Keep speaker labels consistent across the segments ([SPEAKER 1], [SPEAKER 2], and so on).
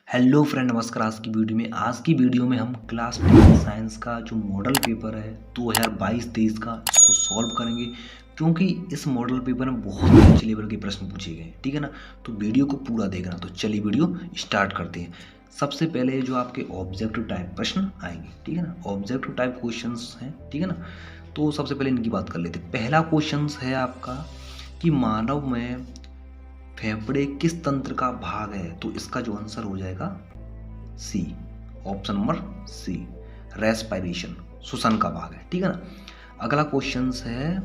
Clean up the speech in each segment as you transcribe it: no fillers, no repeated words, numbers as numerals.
[SPEAKER 1] Hello friend, नमस्कार। आज की वीडियो में हम क्लास 10 साइंस का जो मॉडल पेपर है 2022-23 का इसको सॉल्व करेंगे, क्योंकि इस मॉडल पेपर में बहुत अच्छे लेवल के प्रश्न पूछे गए हैं। ठीक है ना, तो वीडियो को पूरा देखना। तो चलिए वीडियो स्टार्ट करते हैं। सबसे पहले जो आपके ऑब्जेक्टिव टाइप प्रश्न आएंगे, ठीक है ना, ऑब्जेक्टिव टाइप क्वेश्चंस हैं, ठीक है ना। तो सबसे पहले इनकी बात कर लेते हैं। पहला क्वेश्चन है आपका कि मानव में फेफड़े किस तंत्र का भाग है, तो इसका जो आंसर हो जाएगा सी, ऑप्शन नंबर सी, रेस्पिरेशन, श्वसन का भाग है। ठीक है ना। अगला क्वेश्चन है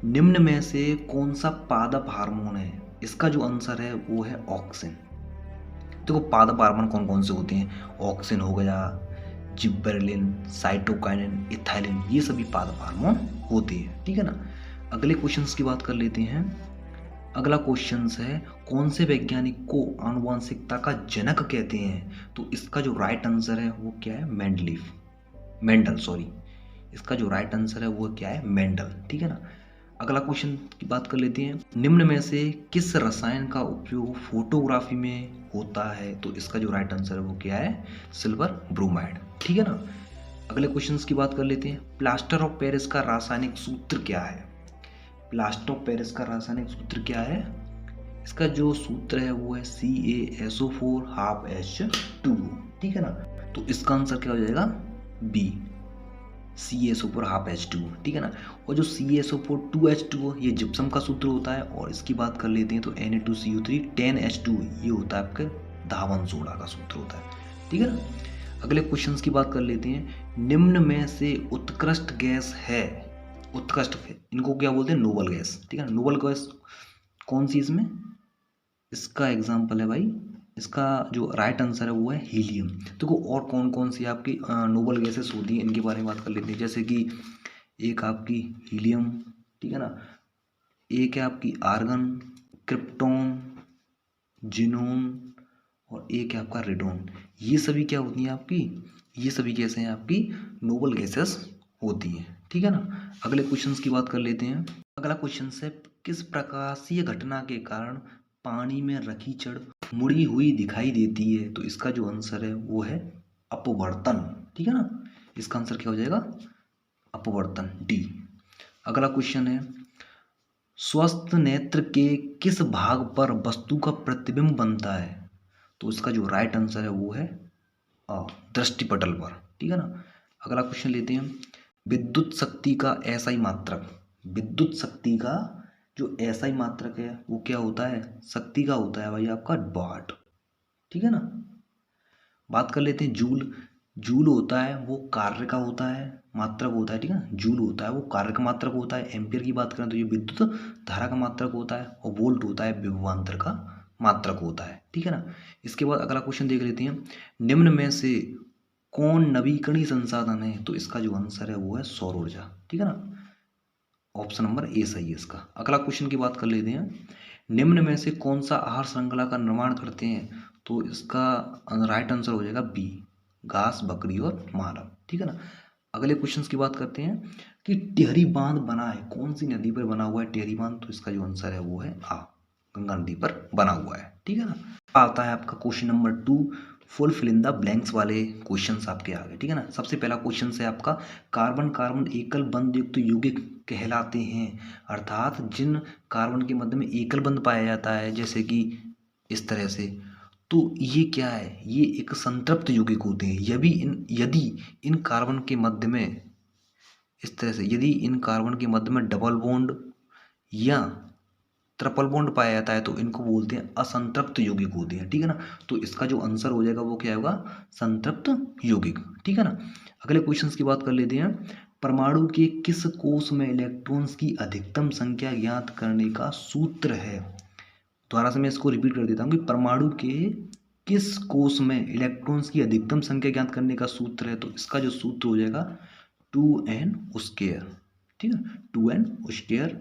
[SPEAKER 1] निम्न में से कौन सा पादप हार्मोन है, इसका जो आंसर है वो है ऑक्सिन। देखो पादप हार्मोन कौन कौन से होते हैं, ऑक्सिन हो गया, जिबेरेलिन, साइटोकाइनिन, इथाइलिन, ये सभी पादप हार्मोन होते हैं। ठीक है ना। अगले क्वेश्चंस की बात कर लेते हैं। अगला क्वेश्चन है कौन से वैज्ञानिक को आनुवंशिकता का जनक कहते हैं, तो इसका जो राइट आंसर है वो क्या है, मेंडल, सॉरी। इसका जो राइट आंसर है वो क्या है, मेंडल। ठीक है ना। अगला क्वेश्चन की बात कर लेते हैं। निम्न में से किस रसायन का उपयोग फोटोग्राफी में होता है, तो इसका जो राइट आंसर है वो क्या है, सिल्वर ब्रोमाइड। ठीक है ना। अगले क्वेश्चन की बात कर लेते हैं। प्लास्टर ऑफ पेरिस का रासायनिक सूत्र क्या है, प्लास्टर ऑफ पेरिस का रासायनिक सूत्र क्या है, इसका जो सूत्र है वो है CaSO4 ½ H2O। ठीक है ना। तो इसका आंसर क्या हो जाएगा, बी, CaSO4 ½ H2O। ठीक है ना। और जो CaSO4 2H2O ये जिप्सम का सूत्र होता है, और इसकी बात कर लेते हैं तो Na2CO3 10H2O ये होता है आपके धावन सोडा का सूत्र होता है। ठीक है ना। अगले क्वेश्चंस की बात कर लेते हैं। निम्न में से उत्कृष्ट गैस है, उत्कृष्ट, इनको क्या बोलते हैं, नोबल गैस। ठीक है। नोबल गैस कौन सी, इसमें इसका एग्जाम्पल है भाई, इसका जो राइट आंसर है वो है हीलियम। देखो और कौन कौन सी आपकी नोबल गैसेस होती हैं, इनके बारे में बात कर लेते हैं। जैसे कि एक आपकी हीलियम, ठीक है ना, एक है आपकी आर्गन, क्रिप्टॉन, जिनोन, और एक है आपका रेडोन। ये सभी क्या होती हैं आपकी, ये सभी गैसें हैं आपकी नोबल गैसेस होती हैं। ठीक है ना। अगले क्वेश्चंस की बात कर लेते हैं। अगला क्वेश्चन है किस प्रकाशीय घटना के कारण पानी में रखी छड़ मुड़ी हुई दिखाई देती है, तो इसका जो आंसर है वो है अपवर्तन। ठीक है ना। इसका आंसर क्या हो जाएगा, अपवर्तन, डी। अगला क्वेश्चन है स्वस्थ नेत्र के किस भाग पर वस्तु का प्रतिबिंब बनता है, तो इसका जो राइट आंसर है वो है दृष्टिपटल पर। ठीक है ना। अगला क्वेश्चन लेते हैं। विद्युत शक्ति का एसआई मात्रक, विद्युत शक्ति का जो एसआई मात्रक है वो क्या होता है, शक्ति का होता है भाई आपका वाट। ठीक है ना। बात कर लेते हैं जूल। जूल होता है वो कार्य का होता है, मात्रक होता है। ठीक है। जूल होता है वो कार्य का मात्रक होता है। एम्पियर की बात करें तो ये विद्युत धारा का मात्रक होता है, और वोल्ट होता है विभवांतर का मात्रक होता है। ठीक है ना। इसके बाद अगला क्वेश्चन देख लेते हैं। निम्न में से कौन नवीकरणीय संसाधन है, तो इसका जो आंसर है वो है सौर ऊर्जा। ठीक है ना। ऑप्शन नंबर ए सही है इसका। अगला क्वेश्चन की बात कर लेते हैं। निम्न में से कौन सा आहार श्रृंखला का निर्माण करते हैं, तो इसका राइट आंसर हो जाएगा बी, घास, बकरी और मानव। ठीक है ना। अगले क्वेश्चन की बात करते हैं कि टिहरी बांध बना है, कौन सी नदी पर बना हुआ है टिहरी बांध, तो इसका जो आंसर है वो है गंगा नदी पर बना हुआ है। ठीक है ना। आता है आपका question number 2, full fill in the blanks वाले क्वेश्चंस आपके आ गए। ठीक है ना। सबसे पहला क्वेश्चन है आपका कार्बन कार्बन एकल बंध युक्त यौगिक कहलाते हैं, अर्थात जिन कार्बन के मध्य में एकल बंध पाया जाता है, जैसे कि इस तरह से, तो ये क्या है, ये एक संतृप्त यौगिक होते हैं। यदि इन कार्बन के मध्य में इस तरह से, यदि इन कार्बन के मध्य में डबल बॉन्ड या ट्रिपल बॉन्ड पाया जाता है, तो इनको बोलते हैं असंतृप्त यौगिक होते हैं। ठीक है ना। तो इसका जो आंसर हो जाएगा वो क्या होगा, संतृप्त यौगिक। ठीक है ना। अगले क्वेश्चंस की बात कर लेते हैं। परमाणु के किस कोष में इलेक्ट्रॉन्स की अधिकतम संख्या ज्ञात करने का सूत्र है, दोबारा से मैं इसको रिपीट कर देता हूँ कि परमाणु के किस कोष में इलेक्ट्रॉन्स की अधिकतम संख्या ज्ञात करने का सूत्र है, तो इसका जो सूत्र हो जाएगा 2n²। ठीक है, 2n²।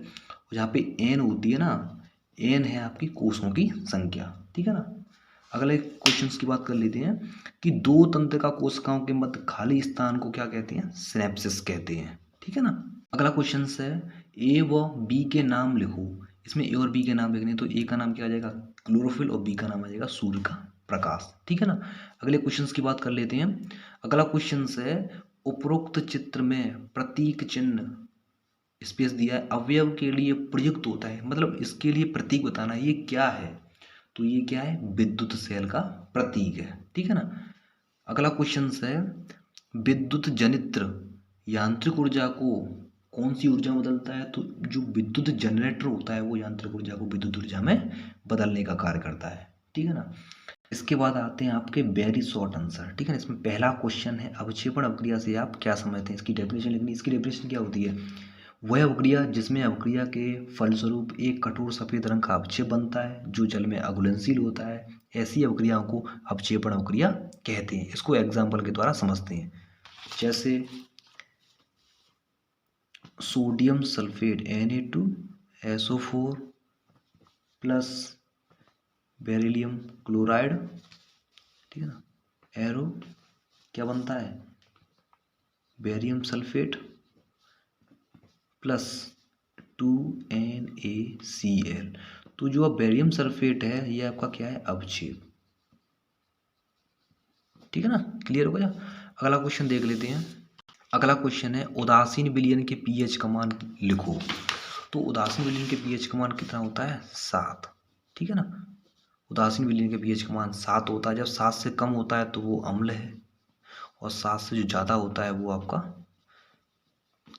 [SPEAKER 1] जहाँ पे n होती है ना, n है आपकी कोषों की संख्या। ठीक है ना। अगले क्वेश्चंस की बात कर लेते हैं कि दो तंत्र का कोशिकाओं के मध्य खाली स्थान को क्या कहते हैं, सिनेप्सिस कहते हैं। ठीक है ना। अगला क्वेश्चन है ए व बी के नाम लिखो। इसमें ए और बी के नाम लिखने, तो ए का नाम क्या आ जाएगा, क्लोरोफिल, और बी का नाम आ जाएगा सूर्य का प्रकाश। ठीक है ना। अगले क्वेश्चंस की बात कर लेते हैं। अगला क्वेश्चन है, उपरोक्त चित्र में प्रतीक चिन्ह स्पेस दिया है, अवयव के लिए प्रयुक्त होता है, मतलब इसके लिए प्रतीक बताना है, ये क्या है? तो ये क्या है? विद्युत सेल का प्रतीक है। ठीक है ना। अगला क्वेश्चन है, विद्युत जनित्र यांत्रिक ऊर्जा को कौन सी ऊर्जा में बदलता है? तो जो विद्युत जनरेटर होता है वो यांत्रिक ऊर्जा को विद्युत ऊर्जा में बदलने का कार्य करता है। ठीक है ना। इसके बाद आते हैं आपके वेरी शॉर्ट आंसर। ठीक है ना। इसमें पहला क्वेश्चन है, अवक्षेपण अवक्रिया से आप क्या समझते हैं? इसकी डेफिनेशन लिखनी। इसकी डेफिनेशन क्या होती है? वह अवक्रिया जिसमें अवक्रिया के फलस्वरूप एक कठोर सफेद रंग का अवक्षेप बनता है जो जल में अघुलनशील होता है, ऐसी अवक्रियाओं को अवक्षेपण अवक्रिया कहते हैं। इसको एग्जाम्पल के द्वारा समझते हैं। जैसे sodium sulphate Na2SO4 plus beryllium chloride. ठीक है ना। एरो क्या बनता है? Barium sulphate plus 2NaCl। तो जो अब बेरियम सल्फेट है ये आपका क्या है? अवक्षेप। ठीक है ना। क्लियर हो गया। अगला क्वेश्चन देख लेते हैं। अगला क्वेश्चन है, उदासीन विलयन के पीएच का मान लिखो। तो उदासीन विलयन के पीएच का मान कितना होता है? 7। ठीक है ना। उदासीन विलयन के पीएच का मान 7 होता है। जब 7 से कम होता है तो वो अम्ल है, और 7 से जो ज़्यादा होता है वो आपका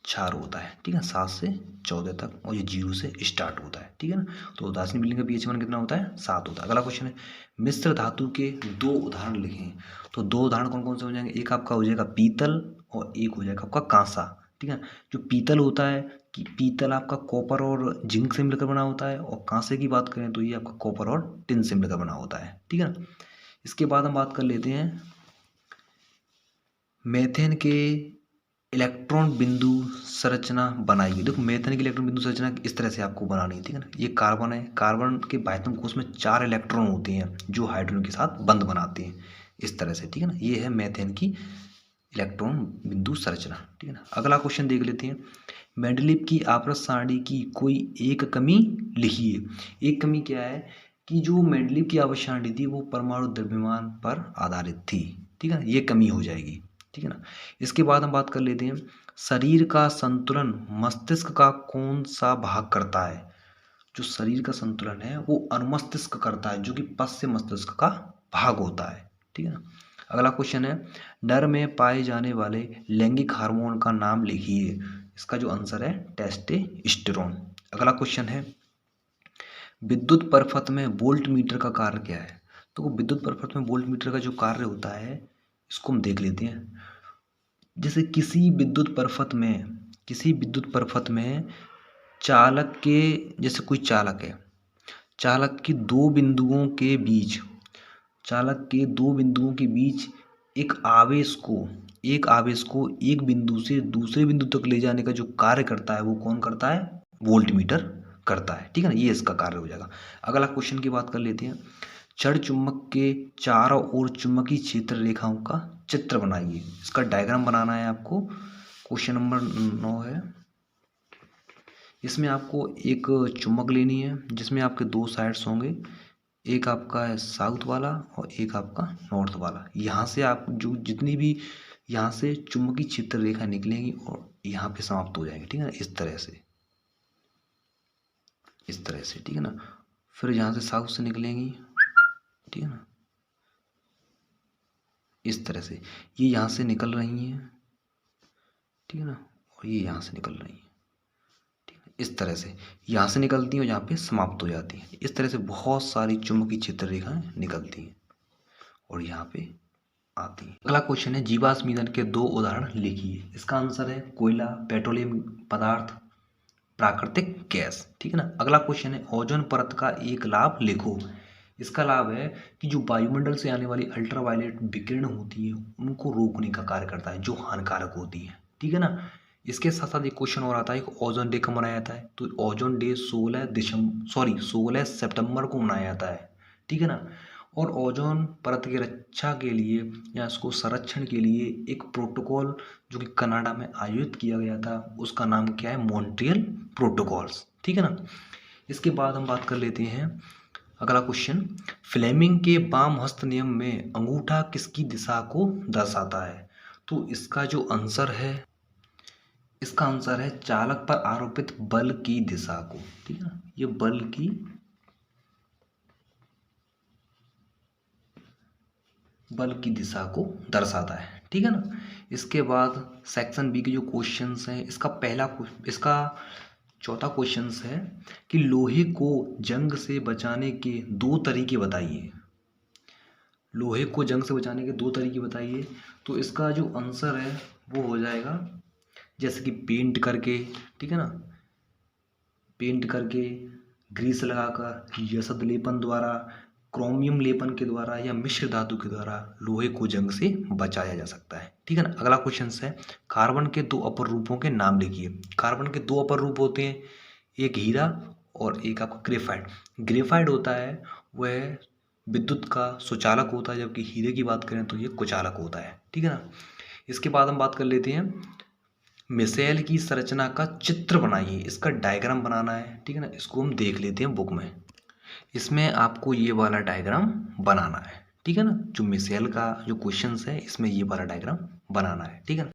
[SPEAKER 1] क्षार होता है। ठीक है। 7 से 14 तक, और ये 0 से स्टार्ट होता है। ठीक है ना। तो उदासीन विलयन का पीएच मान कितना होता है? 7 होता है। अगला क्वेश्चन है, मिश्र धातु के 2 उदाहरण लिखें। तो 2 उदाहरण कौन कौन से हो जाएंगे? एक आपका हो जाएगा पीतल, और एक हो जाएगा आपका कांसा। ठीक है। जो पीतल होता है कि पीतल आपका कॉपर और जिंक से मिलकर बना होता है, और कांसे की बात करें तो ये आपका कॉपर और टिन से मिलकर बना होता है। ठीक है ना। इसके बाद हम बात कर लेते हैं मेथेन के इलेक्ट्रॉन बिंदु संरचना बनाइए। देखो मेथेन की इलेक्ट्रॉन बिंदु संरचना इस तरह से आपको बनानी है। ठीक है ना। ये कार्बन है, कार्बन के बाह्यतम कोश में 4 इलेक्ट्रॉन होते हैं जो हाइड्रोजन के साथ बंध बनाते हैं इस तरह से। ठीक है ना। ये है मेथेन की इलेक्ट्रॉन बिंदु संरचना। ठीक है ना। अगला क्वेश्चन देख लेते हैं, मेंडलीव की आवर्त सारणी की कोई एक कमी लिखिए। एक कमी क्या है? कि जो मेंडलीव की आवर्त सारणी थी वो परमाणु द्रव्यमान पर आधारित थी। ठीक है ना। ये कमी हो जाएगी। ठीक है ना। इसके बाद हम बात कर लेते हैं, शरीर का संतुलन मस्तिष्क का कौन सा भाग करता है? जो शरीर का संतुलन है वो अनुमस्तिष्क करता है, जो कि पश्च मस्तिष्क का भाग होता है। ठीक है ना। अगला क्वेश्चन है, नर में पाए जाने वाले लैंगिक हार्मोन का नाम लिखिए। इसका जो आंसर है टेस्टोस्टेरोन। अगला क्वेश्चन है, विद्युत परिपथ में वोल्ट मीटर का कार्य क्या है? तो विद्युत परिपथ में वोल्ट मीटर का जो कार्य होता है इसको हम देख लेते हैं। जैसे किसी विद्युत परिपथ में चालक के, जैसे कोई चालक है, चालक के दो बिंदुओं के बीच एक आवेश को एक बिंदु से दूसरे बिंदु तक ले जाने का जो कार्य करता है वो कौन करता है? वोल्ट मीटर करता है। ठीक है ना। ये इसका कार्य हो जाएगा। अगला क्वेश्चन की बात कर लेते हैं, क्षण चुंबक के चारों ओर चुंबकीय क्षेत्र रेखाओं का चित्र बनाइए। इसका डायग्राम बनाना है आपको। क्वेश्चन नंबर 9 है। इसमें आपको एक चुंबक लेनी है जिसमें आपके 2 साइड्स होंगे, एक आपका है साउथ वाला और एक आपका नॉर्थ वाला। यहाँ से आप जो जितनी भी यहाँ से चुंबकीय क्षेत्र रेखा निकलेंगी और यहाँ पे समाप्त हो जाएंगी। ठीक है ना। इस तरह से। ठीक है ना। फिर यहाँ से साउथ से निकलेंगी। ठीक है ना। इस तरह से ये यहाँ से निकल रही हैं। ठीक है ना। और ये यहाँ से निकल रही हैं। ठीक है। इस तरह से यहाँ से निकलती हैं और यहाँ पे समाप्त हो जाती हैं। इस तरह से बहुत सारी चुंबकीय क्षेत्र रेखाएं निकलती हैं और यहाँ पे आती हैं। अगला क्वेश्चन है, जीवाश्म ईंधन के 2 उदाहरण लिखिए। इसका आंसर है कोयला, पेट्रोलियम पदार्थ, प्राकृतिक गैस। ठीक है ना। अगला क्वेश्चन है, ओजोन परत का एक लाभ लिखो। इसका लाभ है कि जो वायुमंडल से आने वाली अल्ट्रावायलेट विकिरण होती है उनको रोकने का कार्य करता है जो हानिकारक होती है। ठीक है ना। इसके साथ साथ एक क्वेश्चन और आता है, ओजोन डे कब मनाया जाता है? तो ओजोन डे 16 सितंबर को मनाया जाता है। ठीक है ना। और ओजोन परत की रक्षा के लिए या इसको संरक्षण के लिए एक प्रोटोकॉल जो कि कनाडा में आयोजित किया गया था उसका नाम क्या है? Montreal protocols. ठीक है ना। इसके बाद हम बात कर लेते हैं अगला क्वेश्चन, फ्लेमिंग के वाम हस्त नियम में अंगूठा किसकी दिशा को दर्शाता है? तो इसका जो आंसर है, इसका आंसर है चालक पर आरोपित बल की दिशा को। ठीक है ना, ये बल की दिशा को दर्शाता है। ठीक है ना। इसके बाद सेक्शन बी के जो क्वेश्चंस हैं, इसका चौथा क्वेश्चन है कि लोहे को जंग से बचाने के दो तरीके बताइए। लोहे को जंग से बचाने के दो तरीके बताइए। तो इसका जो आंसर है वो हो जाएगा जैसे कि पेंट करके, ठीक है ना, पेंट करके, ग्रीस लगाकर, यशद लेपन द्वारा, क्रोमियम लेपन के द्वारा या मिश्र धातु के द्वारा लोहे को जंग से बचाया जा सकता है। ठीक है ना। अगला क्वेश्चन है कार्बन के दो अपर रूपों के नाम लिखिए। कार्बन के दो अपर रूप होते हैं, एक हीरा और एक आपका ग्रेफाइट। ग्रेफाइट होता है वह विद्युत का सुचालक होता है, जबकि हीरे की बात करें तो ये कुचालक होता है। ठीक है ना। इसके बाद हम बात कर लेते हैं मिसाइल की संरचना का चित्र बनाइए, इसका डायग्राम बनाना है। ठीक है ना। इसको हम देख लेते हैं बुक में। इसमें आपको ये वाला डायग्राम बनाना है। ठीक है ना। जो मिसाइल का जो क्वेश्चन है इसमें ये वाला डायग्राम बनाना है। ठीक है ना।